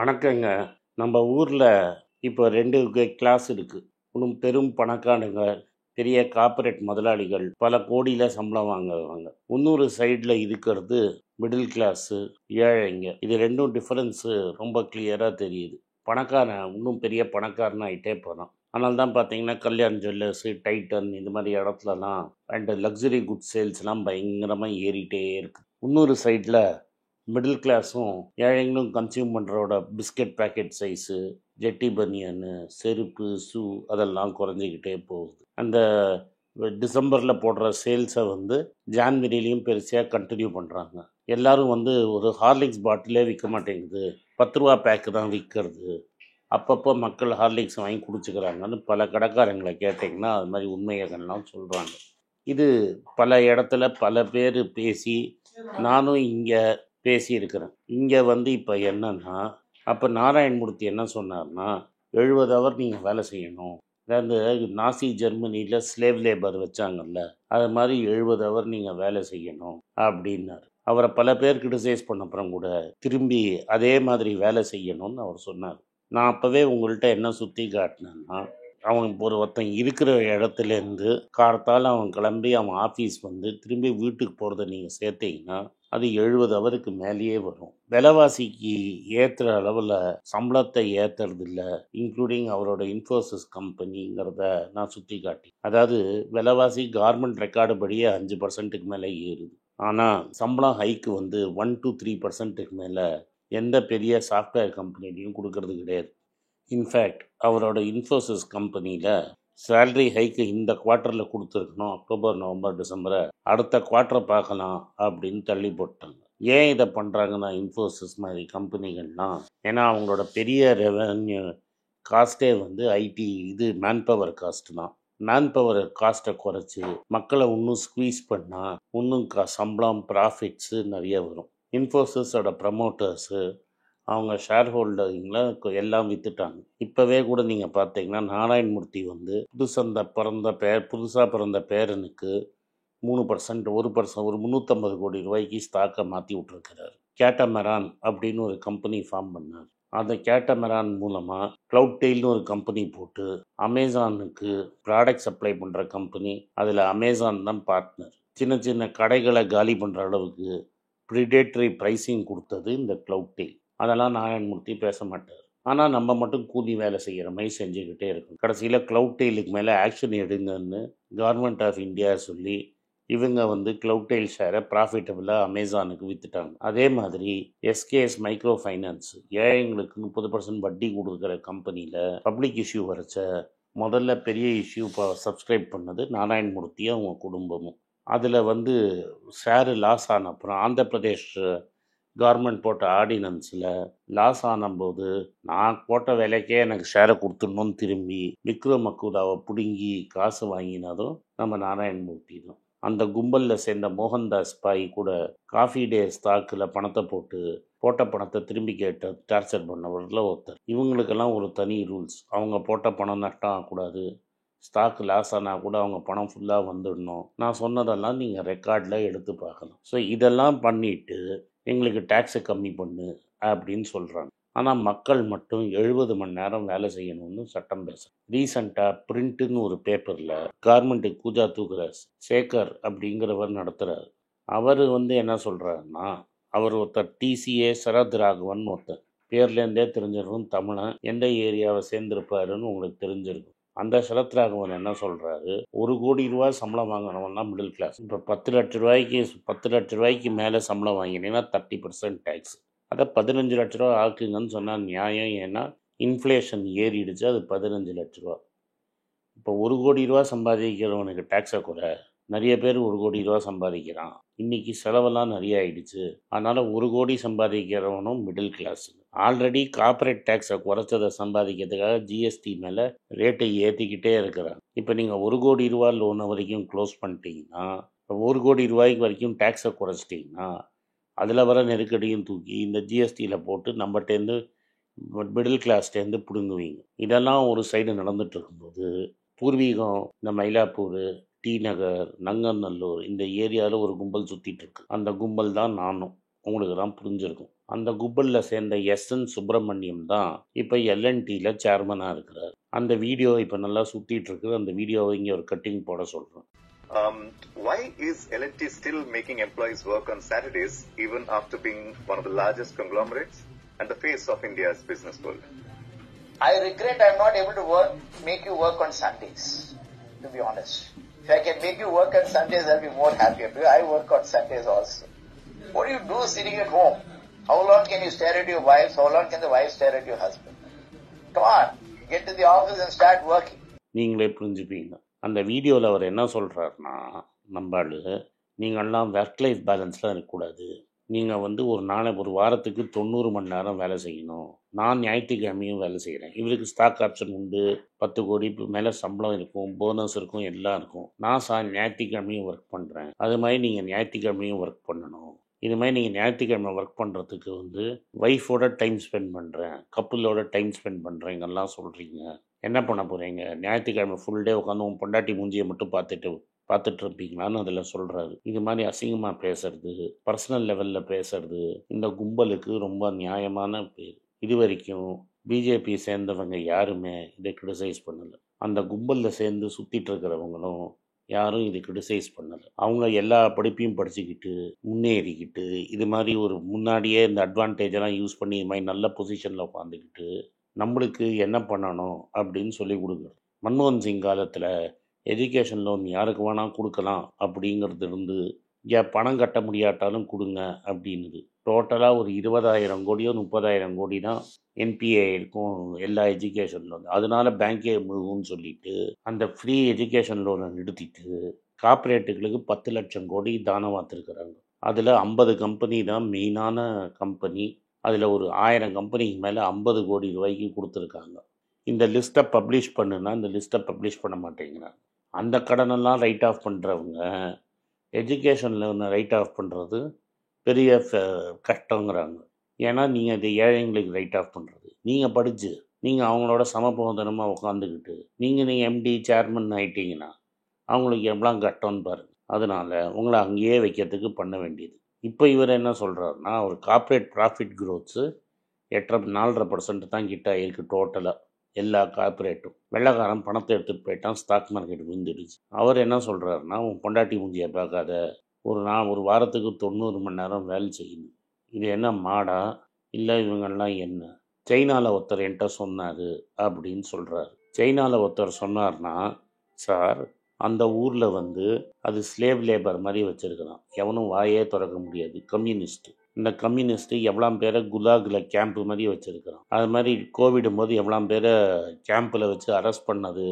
வணக்கங்க. நம்ம ஊர்ல இப்போ 2 கிளாஸ் இருக்கு. இன்னும் பெரும் பணக்காரங்க, பெரிய கார்ப்பரேட் முதலாளிகள், பல கோடியில சம்பளம் வாங்குறவங்க. இன்னொரு சைடுல இருக்கிறது மிடில் கிளாஸு, ஏழைங்க. இது 2ம் டிஃபரன்ஸு ரொம்ப கிளியரா தெரியுது. பணக்காரன் இன்னும் பெரிய பணக்காரன் ஆயிட்டே போறான். அதனால தான் பார்த்தீங்கன்னா, கல்யாண் ஜுவல்லர்ஸு, டைட்டன் இந்த மாரி இடத்துலலாம் லக்ஸரி குட்ஸ் சேல்ஸ்லாம் பயங்கரமா ஏறிட்டே இருக்கு. இன்னொரு சைடுல மிடில் கிளாஸும் ஏழைங்களும் கன்சியூம் பண்ணுறோட பிஸ்கட் பேக்கெட் சைஸு, ஜெட்டி பனியனு, செருப்பு, ஷூ அதெல்லாம் குறைஞ்சிக்கிட்டே போகுது. அந்த டிசம்பரில் போடுற சேல்ஸை ஜான்வரிலையும் பெருசாக கண்டினியூ பண்ணுறாங்க. எல்லாரும் ஒரு ஹார்லிக்ஸ் பாட்டிலே விற்க மாட்டேங்குது, 10 ரூபா பேக்கு தான் விற்கிறது. அப்பப்போ மக்கள் ஹார்லிக்ஸ் வாங்கி குடிச்சுக்கிறாங்கன்னு பல கடைக்காரங்களை கேட்டிங்கன்னா அது மாதிரி உண்மையெல்லாம் சொல்கிறாங்க. இது பல இடத்துல பல பேர் பேசி நானும் இங்கே பேசியிருக்கிறேன். இங்கே இப்போ என்னன்னா, அப்போ நாராயணமூர்த்தி என்ன சொன்னார்னா, 70 ஹவர் நீங்கள் வேலை செய்யணும். அதாவது நாசி ஜெர்மனியில் ஸ்லேவ் லேபர் வச்சாங்கல்ல, அது மாதிரி 70 ஹவர் நீங்கள் வேலை செய்யணும் அப்படின்னாரு. அவரை பல பேர் கிரிட்டிசைஸ் பண்ண அப்புறம் கூட திரும்பி அதே மாதிரி வேலை செய்யணும்னு அவர் சொன்னார். நான் அப்போவே உங்கள்கிட்ட என்ன சுற்றி காட்டினேன்னா, அவன் ஒருத்தன் இருக்கிற இடத்துலேருந்து காலத்தால் அவன் கிளம்பி அவன் ஆஃபீஸ் திரும்பி வீட்டுக்கு போகிறத நீங்கள் சேர்த்தீங்கன்னா அது 70 ஹவருக்கு மேலேயே வரும். விலைவாசிக்கு ஏற்றுற அளவில் சம்பளத்தை ஏற்றுறது இல்லை, இன்க்ளூடிங் அவரோட இன்ஃபோசிஸ் கம்பெனிங்கிறத நான் சுற்றி காட்டி. அதாவது விலைவாசி கார்மெண்ட் ரெக்கார்டு படியே 5% மேலே ஏறுது. ஆனால் சம்பளம் ஹைக்கு 1 to 3% மேலே எந்த பெரிய சாஃப்ட்வேர் கம்பெனிலையும் கொடுக்கறது கிடையாது. இன்ஃபேக்ட் அவரோட இன்ஃபோசிஸ் கம்பெனியில் சேலரி ஹைக்கு இந்த குவார்ட்டரில் கொடுத்துருக்கணும், அக்டோபர், நவம்பர், டிசம்பரை, அடுத்த குவார்ட்டரை பார்க்கலாம் அப்படின்னு தள்ளி போட்டாங்க. ஏன் இதை பண்ணுறாங்கன்னா இன்ஃபோசிஸ் மாதிரி கம்பெனிகள்லாம், ஏன்னா அவங்களோட பெரிய ரெவன்யூ காஸ்ட்டே ஐடி மேன் பவர் காஸ்ட் தான். மேன் பவர் காஸ்ட்டை குறைச்சி மக்களை இன்னும் ஸ்குவீஸ் பண்ணால் இன்னும் சம்பளம் ப்ராஃபிட்ஸு நிறைய வரும். இன்ஃபோசிஸோட ப்ரமோட்டர்ஸு அவங்க ஷேர் ஹோல்டரிங்கில் எல்லாம் விற்றுட்டாங்க. இப்போவே கூட நீங்கள் பார்த்தீங்கன்னா நாராயணமூர்த்தி புதுசாக பிறந்த பேரனுக்கு 3%, 1%, ஒரு 350 கோடி ரூபாய்க்கு ஸ்டாக்கை மாற்றி விட்டுருக்கிறார். கேட்டமெரான் அப்படின்னு ஒரு கம்பெனி ஃபார்ம் பண்ணார். அந்த கேட்டமெரான் மூலமாக க்ளவுட்டெயில்னு ஒரு கம்பெனி போட்டு அமேசானுக்கு ப்ராடக்ட் சப்ளை பண்ணுற கம்பெனி. அதில் அமேசான் தான் பார்ட்னர். சின்ன சின்ன கடைகளை காலி பண்ணுற அளவுக்கு ப்ரிடேட்டரி ப்ரைஸிங் கொடுத்தது இந்த க்ளவுட்டெயில். அதெல்லாம் நாராயணமூர்த்தி பேச மாட்டார். ஆனால் நம்ம மட்டும் கூலி வேலை செய்கிற மாதிரி செஞ்சுக்கிட்டே இருக்கும். கடைசியில் க்ளவுட்டெயிலுக்கு மேலே ஆக்ஷன் எடுங்கன்னு கவர்மெண்ட் ஆஃப் இந்தியா சொல்லி இவங்க க்ளவுட்டெயில் ஷேரை ப்ராஃபிட்டபுளாக அமேசானுக்கு விற்றுட்டாங்க. அதே மாதிரி எஸ்கேஎஸ் மைக்ரோ ஃபைனான்ஸ் ஏழைங்களுக்கு 30% வட்டி கொடுக்குற கம்பெனியில் பப்ளிக் இஷ்யூ வரைச்ச முதல்ல பெரிய இஷ்யூ சப்ஸ்கிரைப் பண்ணது நாராயணமூர்த்தியும் அவங்க குடும்பமும். அதில் ஷேரு லாஸ் ஆன அப்புறம் ஆந்திர பிரதேஷ் கவர்மெண்ட் போட்ட ஆர்டினன்ஸில் லாஸ் ஆனபோது நான் போட்ட விலைக்கே எனக்கு ஷேரை கொடுத்துடணும்னு திரும்பி விக்ரம் மக்கூதாவை பிடுங்கி காசு வாங்கினதும் நம்ம நாராயணமூர்த்தி தான். அந்த கும்பலில் சேர்ந்த மோகன்தாஸ் பாய் கூட காஃபி டே ஸ்டாக்கில் பணத்தை போட்ட பணத்தை திரும்பி கேட்ட டார்ச்சர் பண்ணவரில் ஒருத்தர். இவங்களுக்கெல்லாம் ஒரு தனி ரூல்ஸ். அவங்க போட்ட பணம் நஷ்டம் ஆகக்கூடாது, ஸ்டாக் லாஸ் ஆனால் கூட அவங்க பணம் ஃபுல்லாக வந்துடணும். நான் சொன்னதெல்லாம் நீங்கள் ரெக்கார்டில் எடுத்து பார்க்கணும். ஸோ இதெல்லாம் பண்ணிவிட்டு எங்களுக்கு டேக்ஸை கம்மி பண்ணு அப்படின்னு சொல்கிறாங்க. ஆனால் மக்கள் மட்டும் 70 மணி நேரம் வேலை செய்யணும்னு சட்டம் பேச. ரீசண்டாக பிரிண்ட்டுன்னு ஒரு பேப்பரில் கார்மெண்ட்டுக்கு கூஜா தூக்குற சேகர் அப்படிங்கிறவர் நடத்துகிறார். அவர் என்ன சொல்கிறாருன்னா, அவர் ஒருத்தர் டிசிஏ சரத் ராகவன் ஒருத்தர், பேர்லேருந்தே தெரிஞ்சிருக்கும், தமிழன், எந்த ஏரியாவை சேர்ந்திருப்பாருன்னு உங்களுக்கு தெரிஞ்சிருக்கும். அந்த சரத் ராகவன் என்ன சொல்கிறாரு, 1 கோடி ரூபா சம்பளம் வாங்கினவன்னா மிடில் கிளாஸ். இப்போ 10 லட்ச ரூபாய்க்கு மேலே சம்பளம் வாங்கினீங்கன்னா 30% டேக்ஸ். அதை 15 லட்ச ரூபா ஆக்குங்கன்னு சொன்னால் நியாயம். ஏன்னா இன்ஃப்ளேஷன் ஏறிடுச்சு, அது 15 லட்ச ரூபா. இப்போ 1 கோடி ரூபா சம்பாதிக்கிறவனுக்கு டேக்ஸை கூட நிறைய பேர் 1 கோடி ரூபா சம்பாதிக்கிறான். இன்றைக்கி செலவெல்லாம் நிறைய ஆயிடுச்சு. அதனால் 1 கோடி சம்பாதிக்கிறவனும் மிடில் கிளாஸ். ஆல்ரெடி கார்ப்பரேட் டேக்ஸை குறைச்சதை சம்பாதிக்கிறதுக்காக ஜிஎஸ்டி மேலே ரேட்டை ஏற்றிக்கிட்டே இருக்கிறாங்க. இப்போ நீங்கள் 1 கோடி ரூபா லோனை வரைக்கும் க்ளோஸ் பண்ணிட்டீங்கன்னா, 1 கோடி ரூபாய்க்கு வரைக்கும் டேக்ஸை குறைச்சிட்டிங்கன்னா அதில் வர நெருக்கடியும் தூக்கி இந்த ஜிஎஸ்டியில் போட்டு நம்மகிட்டேருந்து மிடில் கிளாஸ்டேருந்து பிடுங்குவீங்க. இதெல்லாம் ஒரு சைடு நடந்துட்டு இருக்கும்போது, பூர்வீகம் இந்த மயிலாப்பூர், டி நகர், நங்கநல்லூர் இந்த ஏரியாவில் ஒரு கும்பல் சுற்றிட்டு இருக்கு. அந்த கும்பல் தான் நானும். உங்களுக்கு தான் புரிஞ்சிருக்கும். அந்த கும்பலில் சேர்ந்த எஸ்என் சுப்பிரமணியம் தான் இப்போ எல்என்டியில் சேர்மனாக இருக்கிறார். அந்த வீடியோ இப்போ நல்லா சுற்றிட்டு இருக்கு. அந்த வீடியோவை இங்கே ஒரு கட்டிங் போட சொல்கிறேன். Why is L&T still making employees work on Saturdays even after being one of the largest conglomerates and the face of India's business world? I regret I'm not able to make you work on Sundays, to be honest. If I can make you work on Sundays, I'll be more happier because I work on Sundays also. What do you do sitting at home? How long can you stare at your wife? How long can the wife stare at your husband? Come on, get to the office and start working. நீங்களே புரிஞ்சுப்பீங்க. அந்த வீடியோவில் அவர் என்ன சொல்கிறாருன்னா, நம்பாள் நீங்கள்லாம் work life பேலன்ஸ்லாம் இருக்கக்கூடாது. நீங்கள் ஒரு வாரத்துக்கு 90 மணி நேரம் வேலை செய்யணும். நான் ஞாயிற்றுக்கிழமையும் வேலை செய்கிறேன். இவருக்கு ஸ்டாக் ஆப்ஷன் உண்டு, 10 கோடி மேலே சம்பளம் இருக்கும், போனஸ் இருக்கும், எல்லாம் இருக்கும். நான் ஞாயிற்றுக்கிழமையும் ஒர்க் பண்ணுறேன். அது மாதிரி நீங்கள் ஞாயிற்றுக்கிழமையும் ஒர்க் பண்ணணும். இது மாதிரி நீங்கள் ஞாயிற்றுக்கிழமை ஒர்க் பண்ணுறதுக்கு ஒய்ஃபோட டைம் ஸ்பெண்ட் பண்ணுறேன், கப்புளோட டைம் ஸ்பெண்ட் பண்ணுறேங்கெல்லாம் சொல்கிறீங்க. என்ன பண்ண போகிறீங்க? ஞாயிற்றுக்கிழமை ஃபுல் டே உட்காந்து உன் பொண்டாட்டி மூஞ்சியை மட்டும் பார்த்துட்டு இருப்பீங்களான்னு அதில் சொல்கிறாரு. இது மாதிரி அசிங்கமாக பேசுறது, பர்சனல் லெவலில் பேசுறது இந்த கும்பலுக்கு ரொம்ப நியாயமான பேர். இது வரைக்கும் பிஜேபி சேர்ந்தவங்க யாருமே இதை கிரிட்டிசைஸ் பண்ணலை. அந்த கும்பலில் சேர்ந்து சுற்றிட்டு இருக்கிறவங்களும் யாரும் இது கிரிட்டிசைஸ் பண்ணலை. அவங்க எல்லா படிப்பையும் படிச்சுக்கிட்டு முன்னேறிக்கிட்டு இது மாதிரி ஒரு முன்னாடியே இந்த அட்வான்டேஜெல்லாம் யூஸ் பண்ணி இது மாதிரி நல்ல பொசிஷனில் உட்காந்துக்கிட்டு நம்மளுக்கு என்ன பண்ணணும் அப்படின்னு சொல்லி கொடுக்குறது. மன்மோகன் சிங் காலத்தில் எஜுகேஷன் லோன் யாருக்கு வேணால் கொடுக்கலாம் அப்படிங்கிறது இருந்து பணம் கட்ட முடியாட்டாலும் கொடுங்க அப்படின்னுது. டோட்டலாக ஒரு 20,000 கோடியோ 30,000 கோடி தான் என்பிஏ இருக்கும் எல்லா எஜுகேஷன் லோன். அதனால பேங்கே முழுகும்னு சொல்லிட்டு அந்த ஃப்ரீ எஜுகேஷன் லோனை நிறுத்திட்டு கார்ப்பரேட்டுகளுக்கு 10 லட்சம் கோடி தானம் பார்த்துருக்குறாங்க. அதில் 50 கம்பெனி தான் மெயினான கம்பெனி. அதில் ஒரு 1000 கம்பெனிக்கு மேலே 50 கோடி ரூபாய்க்கு கொடுத்துருக்காங்க. இந்த லிஸ்ட்டை பப்ளிஷ் பண்ணுன்னா இந்த லிஸ்ட்டை பப்ளிஷ் பண்ண மாட்டேங்கிறாங்க. அந்த கடனெல்லாம் ரைட் ஆஃப் பண்ணுறவங்க எஜுகேஷன் லோனை ரைட் ஆஃப் பண்ணுறது பெரிய கஷ்டங்கிறாங்க. ஏன்னா நீங்கள் இது ஏழைங்களுக்கு ரைட் ஆஃப் பண்ணுறது, நீங்கள் படித்து நீங்கள் அவங்களோட சமபோதனமாக உட்காந்துக்கிட்டு நீங்கள் எம்டி சேர்மன் ஆகிட்டீங்கன்னா அவங்களுக்கு எவ்வளோ கஷ்டம்னு பாருங்கள். அதனால் உங்களை அங்கேயே வைக்கிறதுக்கு பண்ண வேண்டியது. இப்போ இவர் என்ன சொல்கிறாருன்னா, ஒரு கார்ப்பரேட் ப்ராஃபிட் க்ரோத்ஸு 4.5% தான் கிட்ட இருக்குது டோட்டலாக எல்லா கார்ப்பரேட்டும். வெள்ளைக்காரன் பணத்தை எடுத்துகிட்டு போயிட்டான், ஸ்டாக் மார்க்கெட் விழுந்துடுச்சு. அவர் என்ன சொல்கிறாருன்னா, உன் பொண்டாட்டி மூஞ்சியை பார்க்காத, ஒரு வாரத்துக்கு 90 மணி நேரம் வேலை செய்யணும். இது என்ன மாடா இல்லை இவங்கெல்லாம் என்ன? சைனாவில் ஒருத்தர் என்கிட்ட சொன்னார் அப்படின்னு சொல்கிறாரு. சைனாவில் ஒருத்தர் சொன்னார்னா, சார் அந்த ஊரில் அது ஸ்லேவ் லேபர் மாதிரி வச்சுருக்கிறான், எவனும் வாயே திறக்க முடியாது. கம்யூனிஸ்ட்டு, இந்த கம்யூனிஸ்ட்டு எவ்வளோ பேரை குலாகில் கேம்ப்பு மாதிரி வச்சுருக்கிறான். அது மாதிரி கோவிடும் போது எவ்வளோ பேரை கேம்பில் வச்சு அரெஸ்ட் பண்ணது,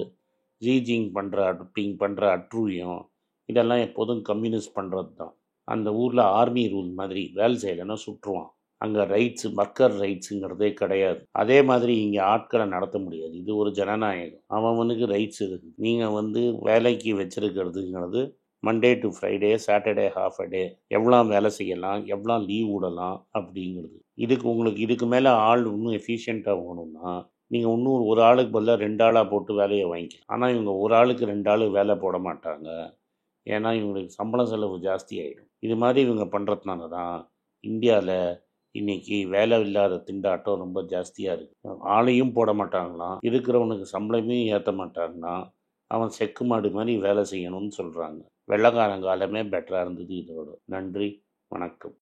பண்ணுற அட்ரூயம், இதெல்லாம் எப்போதும் கம்யூனிஸ்ட் பண்ணுறது தான். அந்த ஊரில் ஆர்மி ரூல் மாதிரி வேலை செய்யலைன்னா சுற்றுவான். அங்கே ஒர்க்கர் ரைட்ஸுங்கிறதே கிடையாது. அதே மாதிரி இங்கே ஆட்களை நடத்த முடியாது. இது ஒரு ஜனநாயகம், அவனுக்கு ரைட்ஸ் இருக்குது. நீங்கள் வேலைக்கு வச்சுருக்கிறதுங்கிறது Monday to Friday, Saturday half a day, எவ்வளோ வேலை செய்யலாம், எவ்வளோ லீவ் விடலாம் அப்படிங்கிறது. இதுக்கு மேலே ஆள் இன்னும் எஃபிஷியண்ட்டாக போகணும்னா நீங்கள் இன்னும் ஒரு ஆளுக்கு பதிலாக 2 ஆளாக போட்டு வேலையை வாங்கிக்கலாம். ஆனால் இவங்க ஒரு ஆளுக்கு 2 ஆள் வேலை போட மாட்டாங்க. ஏன்னா இவங்களுக்கு சம்பள செலவு ஜாஸ்தி ஆகிடும். இது மாதிரி இவங்க பண்ணுறதுனால தான் இந்தியாவில் இன்றைக்கி வேலை இல்லாத திண்டாட்டம் ரொம்ப ஜாஸ்தியாக இருக்குது. ஆளையும் போட மாட்டாங்களாம், இருக்கிறவனுக்கு சம்பளமே ஏற்ற மாட்டாங்கன்னா அவன் செக்கு மாடு மாதிரி வேலை செய்யணும்னு சொல்கிறாங்க. வெள்ளைக்காரன் காலமே பெட்டராக இருந்தது இதோட. நன்றி, வணக்கம்.